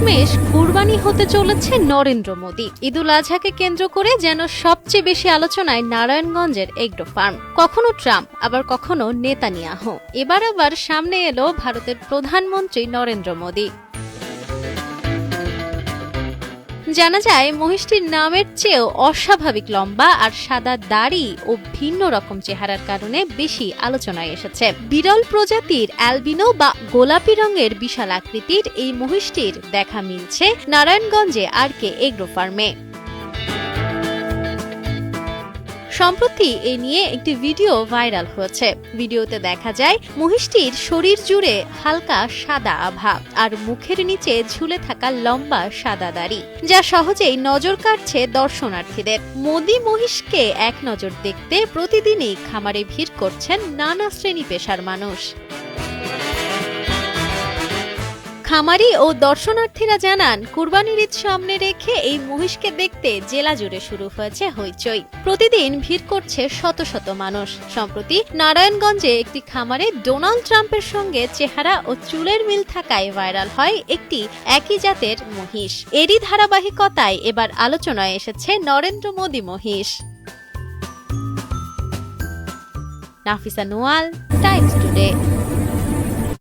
শেষমেশ কুরবানি হতে চলেছে নরেন্দ্র মোদী। ঈদুল আজহাকে কেন্দ্র করে যেন সবচেয়ে বেশি আলোচনায় নারায়ণগঞ্জের এগ্রো ফার্ম। কখনো ট্রাম্প, আবার কখনো নেতানিয়াহু, এবার আবার সামনে এলো ভারতের প্রধানমন্ত্রী নরেন্দ্র মোদী। জানা যায়, মহিষটির নামের চেয়েও অস্বাভাবিক লম্বা আর সাদা দাড়ি ও ভিন্ন রকম চেহারার কারণে বেশি আলোচনায় এসেছে। বিরল প্রজাতির অ্যালবিনো বা গোলাপি রঙের বিশাল আকৃতির এই মহিষটির দেখা মিলছে নারায়ণগঞ্জে আরকে এগ্রো ফার্মে। সম্প্রতি এ নিয়ে একটি ভিডিও ভাইরাল হয়েছে। ভিডিওতে দেখা যায় মহিষটির শরীর জুড়ে হালকা সাদা আভা আর মুখের নিচে ঝুলে থাকা লম্বা সাদা দাড়ি, যা সহজেই নজর কাড়ছে দর্শনার্থীদের। মোদি মহিষকে এক নজর দেখতে প্রতিদিনই খামারে ভিড় করছেন নানা শ্রেণী পেশার মানুষ। খামারি ও দর্শনার্থীরা জানান, কুরবানির ঈদ সামনে রেখে এই মহিষকে দেখতে জেলা জুড়ে শুরু হয়েছে হইচই। প্রতিদিন ভিড় করছে শত শত মানুষ। সম্প্রতি নারায়ণগঞ্জে একটি খামারে ডোনাল্ড ট্রাম্পের সঙ্গে চেহারা ও চুলের মিল থাকায় ভাইরাল হয় একটি একই জাতের মহিষ। এরই ধারাবাহিকতায় এবার আলোচনায় এসেছে নরেন্দ্র মোদী মহিষ। Nafisa Nowal, Times today.